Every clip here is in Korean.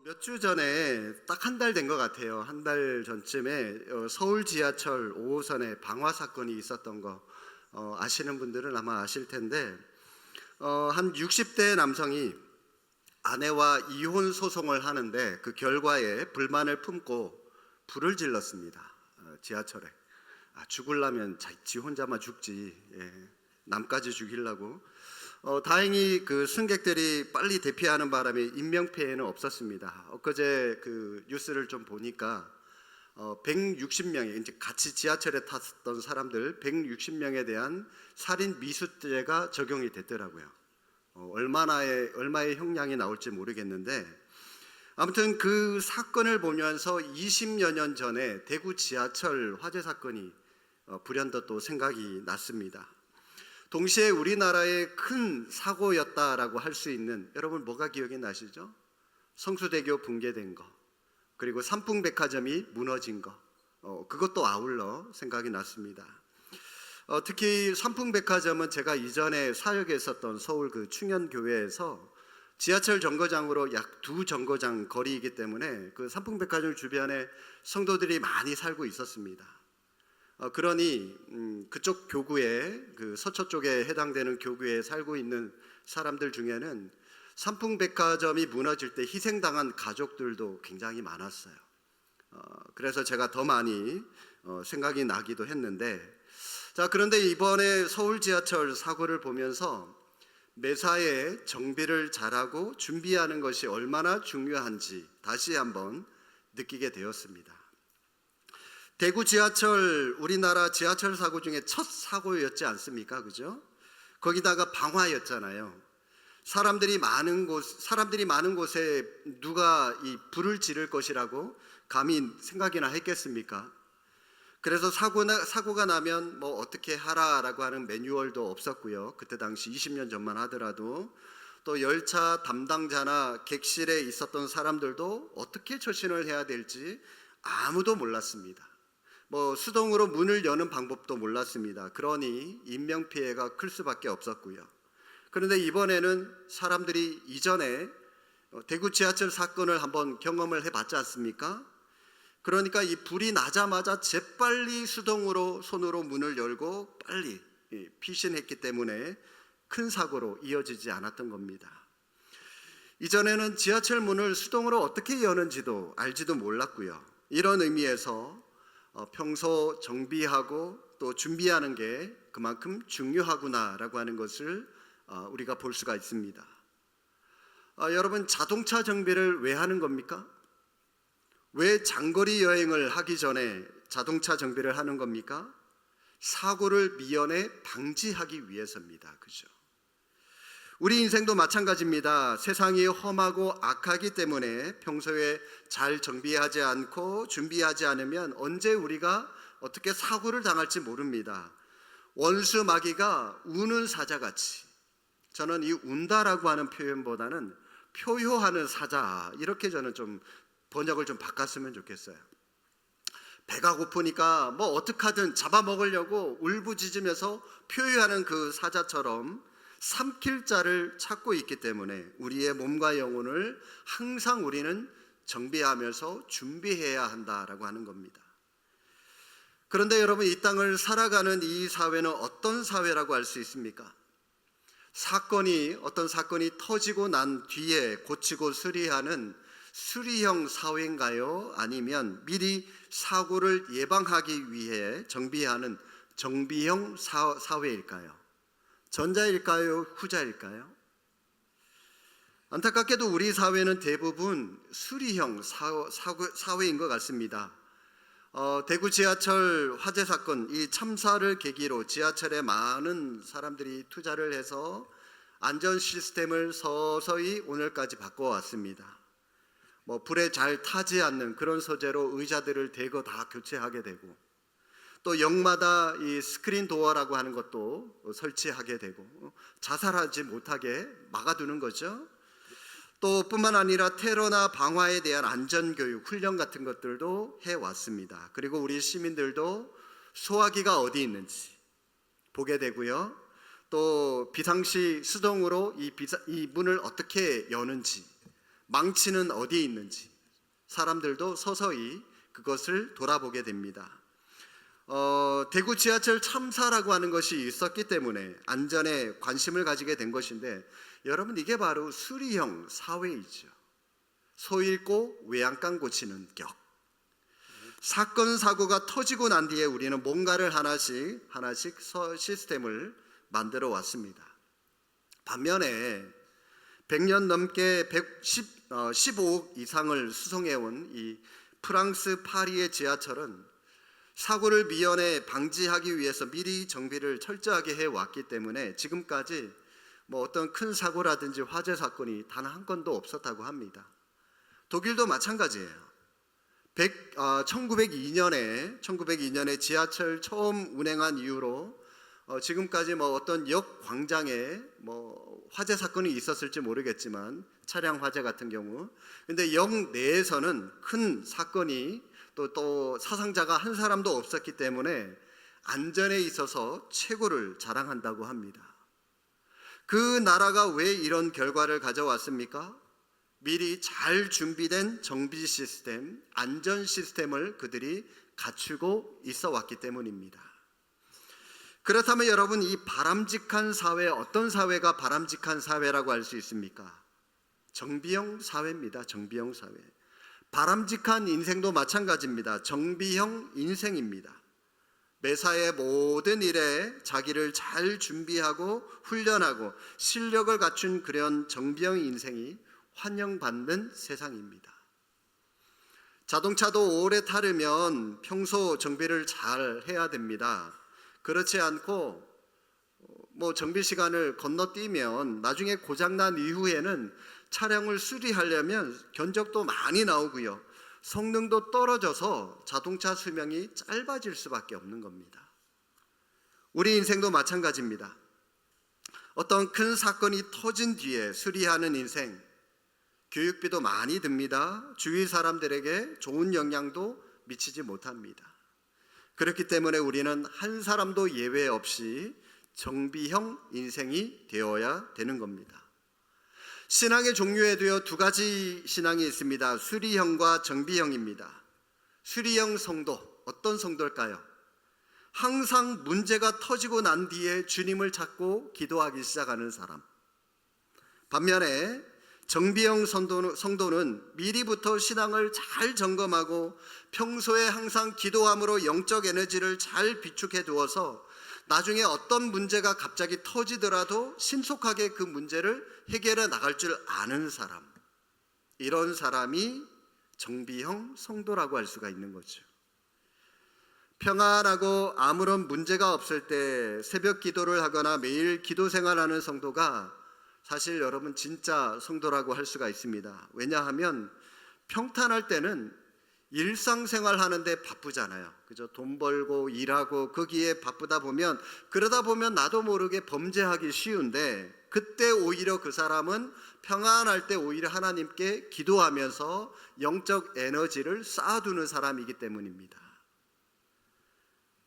몇 주 전에 딱 한 달 된 것 같아요. 한 달 전쯤에 서울 지하철 5호선에 방화 사건이 있었던 거 아시는 분들은 아마 아실 텐데 한 60대 남성이 아내와 이혼 소송을 하는데 그 결과에 불만을 품고 불을 질렀습니다. 지하철에. 죽으려면 지 혼자만 죽지. 남까지 죽이려고. 다행히 그 승객들이 빨리 대피하는 바람에 인명피해는 없었습니다. 엊그제 그 뉴스를 좀 보니까 160명이 이제 같이 지하철에 탔던 사람들 160명에 대한 살인 미수죄가 적용이 됐더라고요. 얼마의 형량이 나올지 모르겠는데 아무튼 그 사건을 보면서 20여 년 전에 대구 지하철 화재 사건이 불현듯 또 생각이 났습니다. 동시에 우리나라의 큰 사고였다라고 할 수 있는, 여러분 뭐가 기억이 나시죠? 성수대교 붕괴된 거, 그리고 삼풍백화점이 무너진 거, 그것도 아울러 생각이 났습니다. 특히 삼풍백화점은 제가 이전에 사역에 있었던 서울 그 충현교회에서 지하철 정거장으로 약 2정거장 거리이기 때문에 그 삼풍백화점 주변에 성도들이 많이 살고 있었습니다. 그러니 그쪽 교구에, 그 서초 쪽에 해당되는 교구에 살고 있는 사람들 중에는 삼풍백화점이 무너질 때 희생당한 가족들도 굉장히 많았어요. 그래서 제가 더 많이 생각이 나기도 했는데, 자, 그런데 이번에 서울 지하철 사고를 보면서 매사에 정비를 잘하고 준비하는 것이 얼마나 중요한지 다시 한번 느끼게 되었습니다. 대구 지하철, 우리나라 지하철 사고 중에 첫 사고였지 않습니까? 그죠? 거기다가 방화였잖아요. 사람들이 많은 곳에 누가 이 불을 지를 것이라고 감히 생각이나 했겠습니까? 그래서 사고가 나면 뭐 어떻게 하라라고 하는 매뉴얼도 없었고요. 그때 당시 20년 전만 하더라도 또 열차 담당자나 객실에 있었던 사람들도 어떻게 처신을 해야 될지 아무도 몰랐습니다. 수동으로 문을 여는 방법도 몰랐습니다. 그러니 인명피해가 클 수밖에 없었고요. 그런데 이번에는 사람들이 이전에 대구 지하철 사건을 한번 경험을 해봤지 않습니까? 그러니까 이 불이 나자마자 재빨리 수동으로 손으로 문을 열고 빨리 피신했기 때문에 큰 사고로 이어지지 않았던 겁니다. 이전에는 지하철 문을 수동으로 어떻게 여는지도 알지도 몰랐고요. 이런 의미에서 평소 정비하고 또 준비하는 게 그만큼 중요하구나라고 하는 것을 우리가 볼 수가 있습니다. 여러분, 자동차 정비를 왜 하는 겁니까? 왜 장거리 여행을 하기 전에 자동차 정비를 하는 겁니까? 사고를 미연에 방지하기 위해서입니다. 그죠? 우리 인생도 마찬가지입니다. 세상이 험하고 악하기 때문에 평소에 잘 정비하지 않고 준비하지 않으면 언제 우리가 어떻게 사고를 당할지 모릅니다. 원수 마귀가 우는 사자같이, 저는 이 운다라고 하는 표현보다는 표효하는 사자, 이렇게 저는 좀 번역을 좀 바꿨으면 좋겠어요. 배가 고프니까 뭐 어떡하든 잡아먹으려고 울부짖으면서 표효하는 그 사자처럼 삼킬 자를 찾고 있기 때문에 우리의 몸과 영혼을 항상 우리는 정비하면서 준비해야 한다라고 하는 겁니다. 그런데 여러분, 이 땅을 살아가는 이 사회는 어떤 사회라고 할 수 있습니까? 어떤 사건이 터지고 난 뒤에 고치고 수리하는 수리형 사회인가요? 아니면 미리 사고를 예방하기 위해 정비하는 정비형 사회일까요? 전자일까요? 후자일까요? 안타깝게도 우리 사회는 대부분 수리형 사회인 것 같습니다. 대구 지하철 화재 사건, 이 참사를 계기로 지하철에 많은 사람들이 투자를 해서 안전 시스템을 서서히 오늘까지 바꿔왔습니다. 불에 잘 타지 않는 그런 소재로 의자들을 대거 다 교체하게 되고, 또 역마다 이 스크린 도어라고 하는 것도 설치하게 되고 자살하지 못하게 막아두는 거죠. 또 뿐만 아니라 테러나 방화에 대한 안전교육, 훈련 같은 것들도 해왔습니다. 그리고 우리 시민들도 소화기가 어디 있는지 보게 되고요. 또 비상시 수동으로 이 문을 어떻게 여는지 망치는 어디에 있는지 사람들도 서서히 그것을 돌아보게 됩니다. 대구 지하철 참사라고 하는 것이 있었기 때문에 안전에 관심을 가지게 된 것인데, 여러분, 이게 바로 수리형 사회이죠. 소 잃고 외양간 고치는 격. 사건 사고가 터지고 난 뒤에 우리는 뭔가를 하나씩 시스템을 만들어 왔습니다. 반면에 100년 넘게 15억 이상을 수송해온 이 프랑스 파리의 지하철은 사고를 미연에 방지하기 위해서 미리 정비를 철저하게 해왔기 때문에 지금까지 어떤 큰 사고라든지 화재 사건이 단 한 건도 없었다고 합니다. 독일도 마찬가지예요. 1902년에 지하철 처음 운행한 이후로 지금까지 어떤 역 광장에 화재 사건이 있었을지 모르겠지만, 차량 화재 같은 경우, 근데 역 내에서는 큰 사건이 또 사상자가 한 사람도 없었기 때문에 안전에 있어서 최고를 자랑한다고 합니다. 그 나라가 왜 이런 결과를 가져왔습니까? 미리 잘 준비된 정비 시스템, 안전 시스템을 그들이 갖추고 있어 왔기 때문입니다. 그렇다면 여러분, 이 바람직한 사회, 어떤 사회가 바람직한 사회라고 할 수 있습니까? 정비형 사회입니다. 정비형 사회. 바람직한 인생도 마찬가지입니다. 정비형 인생입니다. 매사의 모든 일에 자기를 잘 준비하고 훈련하고 실력을 갖춘 그런 정비형 인생이 환영받는 세상입니다. 자동차도 오래 타려면 평소 정비를 잘 해야 됩니다. 그렇지 않고 정비 시간을 건너뛰면 나중에 고장난 이후에는 차량을 수리하려면 견적도 많이 나오고요, 성능도 떨어져서 자동차 수명이 짧아질 수밖에 없는 겁니다. 우리 인생도 마찬가지입니다. 어떤 큰 사건이 터진 뒤에 수리하는 인생, 교육비도 많이 듭니다. 주위 사람들에게 좋은 영향도 미치지 못합니다. 그렇기 때문에 우리는 한 사람도 예외 없이 정비형 인생이 되어야 되는 겁니다. 신앙의 종류에도요, 두 가지 신앙이 있습니다. 수리형과 정비형입니다. 수리형 성도, 어떤 성도일까요? 항상 문제가 터지고 난 뒤에 주님을 찾고 기도하기 시작하는 사람. 반면에 정비형 성도는 미리부터 신앙을 잘 점검하고 평소에 항상 기도함으로 영적 에너지를 잘 비축해 두어서 나중에 어떤 문제가 갑자기 터지더라도 신속하게 그 문제를 해결해 나갈 줄 아는 사람, 이런 사람이 정비형 성도라고 할 수가 있는 거죠. 평안하고 아무런 문제가 없을 때 새벽 기도를 하거나 매일 기도 생활하는 성도가 사실 여러분 진짜 성도라고 할 수가 있습니다. 왜냐하면 평탄할 때는 일상생활 하는데 바쁘잖아요. 그죠? 돈 벌고 일하고 거기에 바쁘다 보면, 그러다 보면 나도 모르게 범죄하기 쉬운데, 그때 오히려 그 사람은 평안할 때 오히려 하나님께 기도하면서 영적 에너지를 쌓아두는 사람이기 때문입니다.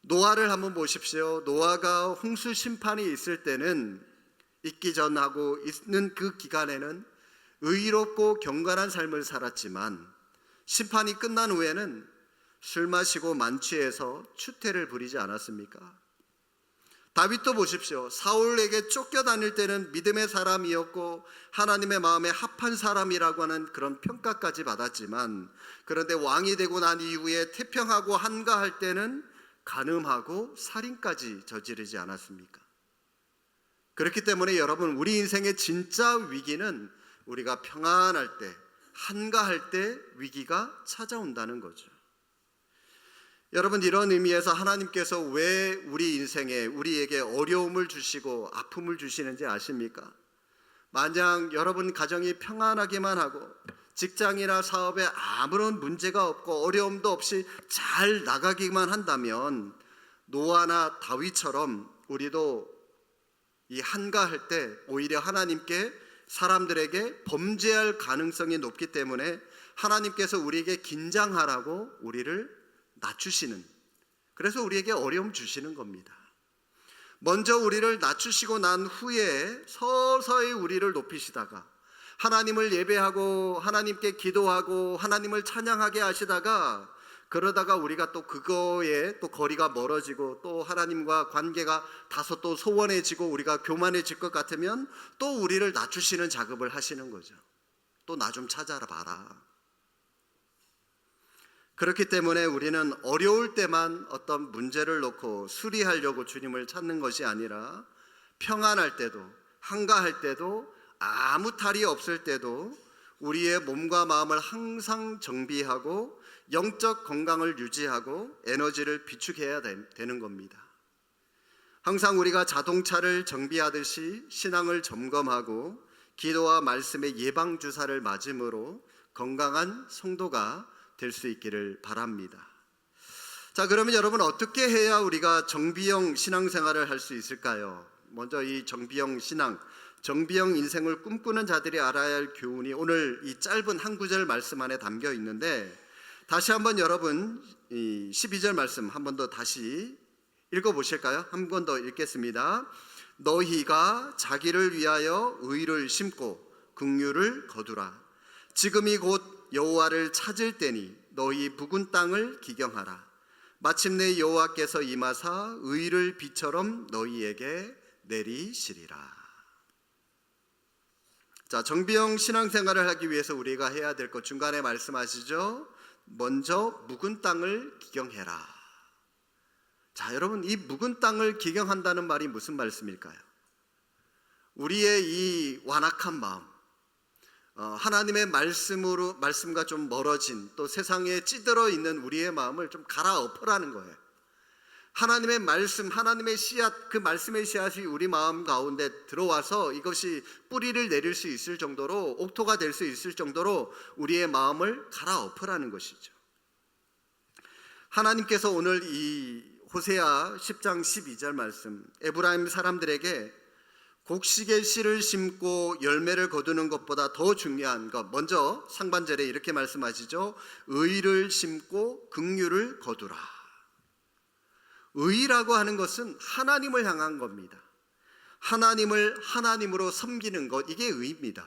노아를 한번 보십시오. 노아가 홍수 심판이 있을 때는, 있기 전하고 있는 그 기간에는 의롭고 경건한 삶을 살았지만 심판이 끝난 후에는 술 마시고 만취해서 추태를 부리지 않았습니까? 다윗도 보십시오. 사울에게 쫓겨다닐 때는 믿음의 사람이었고 하나님의 마음에 합한 사람이라고 하는 그런 평가까지 받았지만, 그런데 왕이 되고 난 이후에 태평하고 한가할 때는 간음하고 살인까지 저지르지 않았습니까? 그렇기 때문에 여러분, 우리 인생의 진짜 위기는 우리가 평안할 때, 한가할 때 위기가 찾아온다는 거죠. 여러분, 이런 의미에서 하나님께서 왜 우리 인생에 우리에게 어려움을 주시고 아픔을 주시는지 아십니까? 만약 여러분 가정이 평안하기만 하고 직장이나 사업에 아무런 문제가 없고 어려움도 없이 잘 나가기만 한다면 노아나 다윗처럼 우리도 이 한가할 때 오히려 하나님께, 사람들에게 범죄할 가능성이 높기 때문에 하나님께서 우리에게 긴장하라고 우리를 낮추시는, 그래서 우리에게 어려움 주시는 겁니다. 먼저 우리를 낮추시고 난 후에 서서히 우리를 높이시다가 하나님을 예배하고 하나님께 기도하고 하나님을 찬양하게 하시다가 그러다가 우리가 또 그거에 또 거리가 멀어지고 또 하나님과 관계가 다소 또 소원해지고 우리가 교만해질 것 같으면 또 우리를 낮추시는 작업을 하시는 거죠. 또 나 좀 찾아라 봐라. 그렇기 때문에 우리는 어려울 때만 어떤 문제를 놓고 수리하려고 주님을 찾는 것이 아니라 평안할 때도 한가할 때도 아무 탈이 없을 때도 우리의 몸과 마음을 항상 정비하고 영적 건강을 유지하고 에너지를 비축해야 되는 겁니다. 항상 우리가 자동차를 정비하듯이 신앙을 점검하고 기도와 말씀의 예방주사를 맞음으로 건강한 성도가 될 수 있기를 바랍니다. 자, 그러면 여러분 어떻게 해야 우리가 정비형 신앙생활을 할 수 있을까요? 먼저 이 정비형 신앙, 정비형 인생을 꿈꾸는 자들이 알아야 할 교훈이 오늘 이 짧은 한 구절 말씀 안에 담겨 있는데, 다시 한번 여러분 이 12절 말씀 한 번 더 다시 읽어보실까요? 한 번 더 읽겠습니다. 너희가 자기를 위하여 의를 심고 긍휼을 거두라. 지금이 곧 여호와를 찾을 때니 너희 부근 땅을 기경하라. 마침내 여호와께서 임하사 의를 비처럼 너희에게 내리시리라. 자, 정비형 신앙생활을 하기 위해서 우리가 해야 될 것 중간에 말씀하시죠. 먼저 묵은 땅을 기경해라. 자, 여러분 이 묵은 땅을 기경한다는 말이 무슨 말씀일까요? 우리의 이 완악한 마음, 하나님의 말씀과 좀 멀어진 또 세상에 찌들어 있는 우리의 마음을 좀 갈아엎으라는 거예요. 하나님의 말씀, 하나님의 씨앗, 그 말씀의 씨앗이 우리 마음 가운데 들어와서 이것이 뿌리를 내릴 수 있을 정도로, 옥토가 될 수 있을 정도로 우리의 마음을 갈아엎으라는 것이죠. 하나님께서 오늘 이 호세아 10장 12절 말씀, 에브라임 사람들에게 곡식의 씨를 심고 열매를 거두는 것보다 더 중요한 것, 먼저 상반절에 이렇게 말씀하시죠. 의를 심고 긍휼을 거두라. 의라고 하는 것은 하나님을 향한 겁니다. 하나님을 하나님으로 섬기는 것, 이게 의입니다.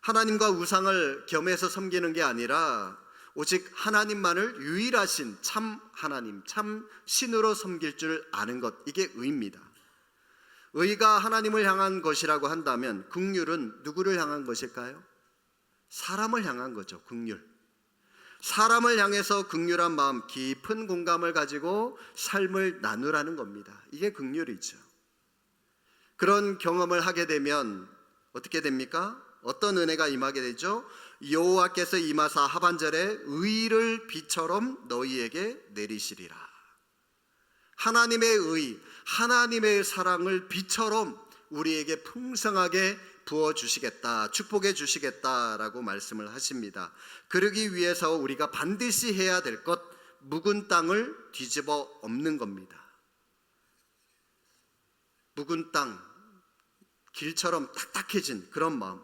하나님과 우상을 겸해서 섬기는 게 아니라 오직 하나님만을 유일하신 참 하나님, 참 신으로 섬길 줄 아는 것, 이게 의입니다. 의가 하나님을 향한 것이라고 한다면 긍휼은 누구를 향한 것일까요? 사람을 향한 거죠. 긍휼. 사람을 향해서 긍휼한 마음, 깊은 공감을 가지고 삶을 나누라는 겁니다. 이게 긍휼이죠. 그런 경험을 하게 되면 어떻게 됩니까? 어떤 은혜가 임하게 되죠? 여호와께서 임하사 하반절에 의를 비처럼 너희에게 내리시리라. 하나님의 의, 하나님의 사랑을 비처럼 우리에게 풍성하게 부어주시겠다, 축복해 주시겠다라고 말씀을 하십니다. 그러기 위해서 우리가 반드시 해야 될 것, 묵은 땅을 뒤집어 엎는 겁니다. 묵은 땅, 길처럼 딱딱해진 그런 마음.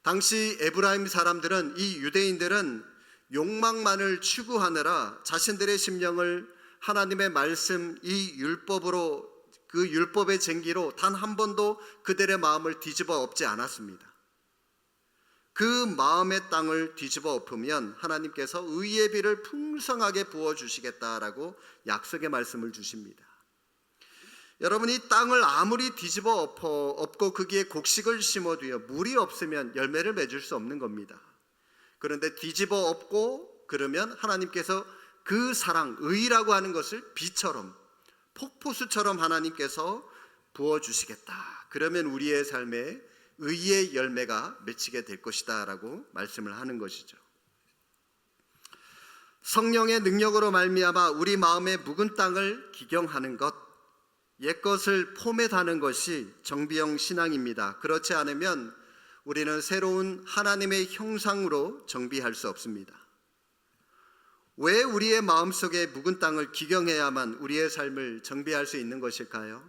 당시 에브라임 사람들은, 이 유대인들은 욕망만을 추구하느라 자신들의 심령을 하나님의 말씀, 이 율법으로, 그 율법의 쟁기로 단 한 번도 그들의 마음을 뒤집어 엎지 않았습니다. 그 마음의 땅을 뒤집어 엎으면 하나님께서 의의 비를 풍성하게 부어주시겠다라고 약속의 말씀을 주십니다. 여러분, 이 땅을 아무리 뒤집어 엎고 거기에 곡식을 심어도요, 물이 없으면 열매를 맺을 수 없는 겁니다. 그런데 뒤집어 엎고 그러면 하나님께서 그 사랑, 의라고 하는 것을 비처럼, 폭포수처럼 하나님께서 부어주시겠다. 그러면 우리의 삶에 의의 열매가 맺히게 될 것이다 라고 말씀을 하는 것이죠. 성령의 능력으로 말미암아 우리 마음의 묵은 땅을 기경하는 것, 옛것을 포맷하는 것이 정비형 신앙입니다. 그렇지 않으면 우리는 새로운 하나님의 형상으로 정비할 수 없습니다. 왜 우리의 마음속에 묵은 땅을 기경해야만 우리의 삶을 정비할 수 있는 것일까요?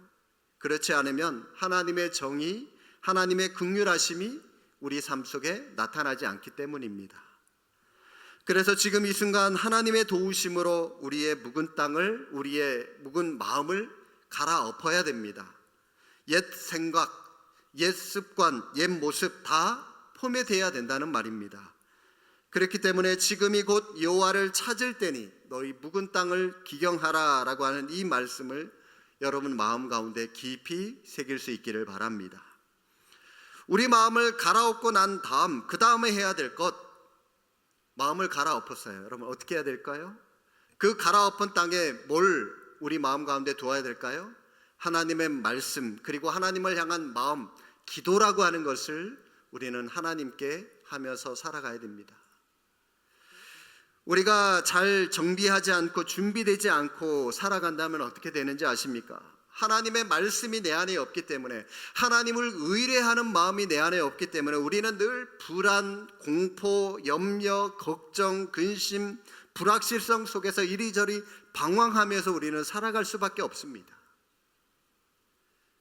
그렇지 않으면 하나님의 정의, 하나님의 긍휼하심이 우리 삶 속에 나타나지 않기 때문입니다. 그래서 지금 이 순간 하나님의 도우심으로 우리의 묵은 땅을, 우리의 묵은 마음을 갈아엎어야 됩니다. 옛 생각, 옛 습관, 옛 모습 다 포매돼야 된다는 말입니다. 그렇기 때문에 지금이 곧 여호와를 찾을 때니 너희 묵은 땅을 기경하라라고 하는 이 말씀을 여러분 마음 가운데 깊이 새길 수 있기를 바랍니다. 우리 마음을 갈아엎고 난 다음 그 다음에 해야 될 것, 마음을 갈아엎었어요. 여러분 어떻게 해야 될까요? 그 갈아엎은 땅에 뭘 우리 마음 가운데 두어야 될까요? 하나님의 말씀, 그리고 하나님을 향한 마음, 기도라고 하는 것을 우리는 하나님께 하면서 살아가야 됩니다. 우리가 잘 정비하지 않고 준비되지 않고 살아간다면 어떻게 되는지 아십니까? 하나님의 말씀이 내 안에 없기 때문에, 하나님을 의뢰하는 마음이 내 안에 없기 때문에 우리는 늘 불안, 공포, 염려, 걱정, 근심, 불확실성 속에서 이리저리 방황하면서 우리는 살아갈 수밖에 없습니다.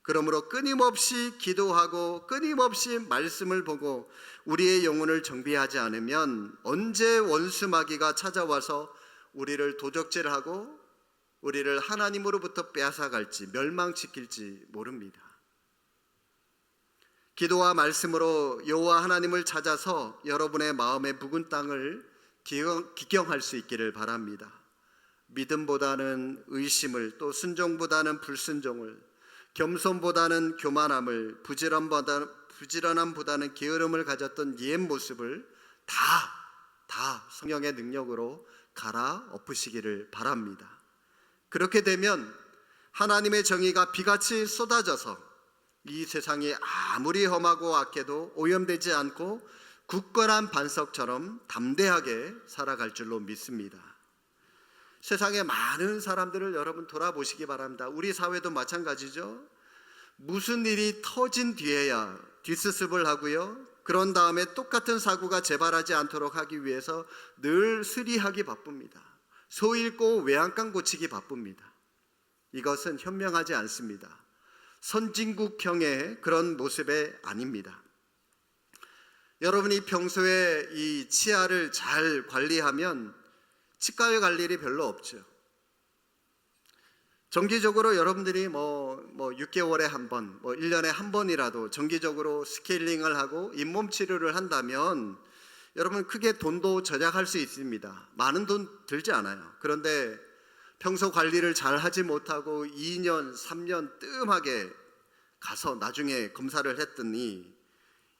그러므로 끊임없이 기도하고 끊임없이 말씀을 보고 우리의 영혼을 정비하지 않으면 언제 원수 마귀가 찾아와서 우리를 도적질하고 우리를 하나님으로부터 빼앗아갈지 멸망시킬지 모릅니다. 기도와 말씀으로 여호와 하나님을 찾아서 여러분의 마음의 묵은 땅을 기경할 수 있기를 바랍니다. 믿음보다는 의심을, 또 순종보다는 불순종을, 겸손보다는 교만함을, 부지런함보다는 게으름을 가졌던 옛 모습을 다 성령의 능력으로 갈아엎으시기를 바랍니다. 그렇게 되면 하나님의 정의가 비같이 쏟아져서 이 세상이 아무리 험하고 악해도 오염되지 않고 굳건한 반석처럼 담대하게 살아갈 줄로 믿습니다. 세상에 많은 사람들을 여러분 돌아보시기 바랍니다. 우리 사회도 마찬가지죠. 무슨 일이 터진 뒤에야 뒷수습을 하고요, 그런 다음에 똑같은 사고가 재발하지 않도록 하기 위해서 늘 수리하기 바쁩니다. 소 잃고 외양간 고치기 바쁩니다. 이것은 현명하지 않습니다. 선진국형의 그런 모습에 아닙니다. 여러분이 평소에 이 치아를 잘 관리하면 치과에 갈 일이 별로 없죠. 정기적으로 여러분들이 6개월에 한 번, 1년에 한 번이라도 정기적으로 스케일링을 하고 잇몸 치료를 한다면 여러분 크게 돈도 절약할 수 있습니다. 많은 돈 들지 않아요. 그런데 평소 관리를 잘 하지 못하고 2년, 3년 뜸하게 가서 나중에 검사를 했더니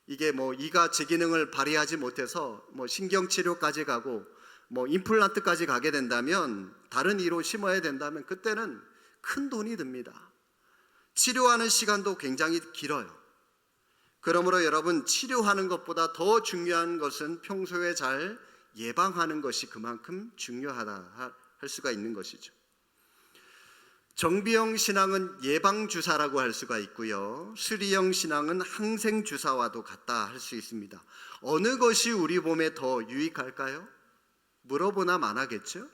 이게 이가 제 기능을 발휘하지 못해서 신경치료까지 가고 임플란트까지 가게 된다면, 다른 이로 심어야 된다면 그때는 큰 돈이 듭니다. 치료하는 시간도 굉장히 길어요. 그러므로 여러분, 치료하는 것보다 더 중요한 것은 평소에 잘 예방하는 것이 그만큼 중요하다 할 수가 있는 것이죠. 정비형 신앙은 예방주사라고 할 수가 있고요, 수리형 신앙은 항생주사와도 같다 할 수 있습니다. 어느 것이 우리 몸에 더 유익할까요? 물어보나 마나겠죠?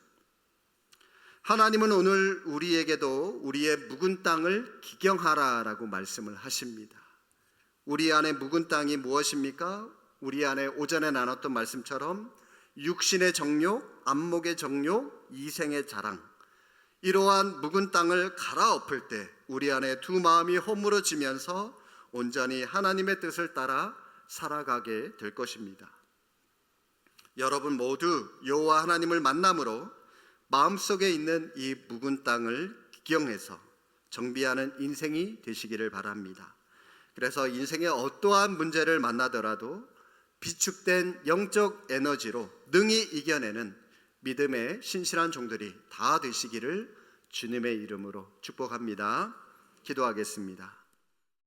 하나님은 오늘 우리에게도 우리의 묵은 땅을 기경하라라고 말씀을 하십니다. 우리 안에 묵은 땅이 무엇입니까? 우리 안에 오전에 나눴던 말씀처럼 육신의 정욕, 안목의 정욕, 이생의 자랑, 이러한 묵은 땅을 갈아엎을 때 우리 안에 두 마음이 허물어지면서 온전히 하나님의 뜻을 따라 살아가게 될 것입니다. 여러분 모두 여호와 하나님을 만남으로 마음속에 있는 이 묵은 땅을 기경해서 정비하는 인생이 되시기를 바랍니다. 그래서 인생의 어떠한 문제를 만나더라도 비축된 영적 에너지로 능히 이겨내는 믿음의 신실한 종들이 다 되시기를 주님의 이름으로 축복합니다. 기도하겠습니다.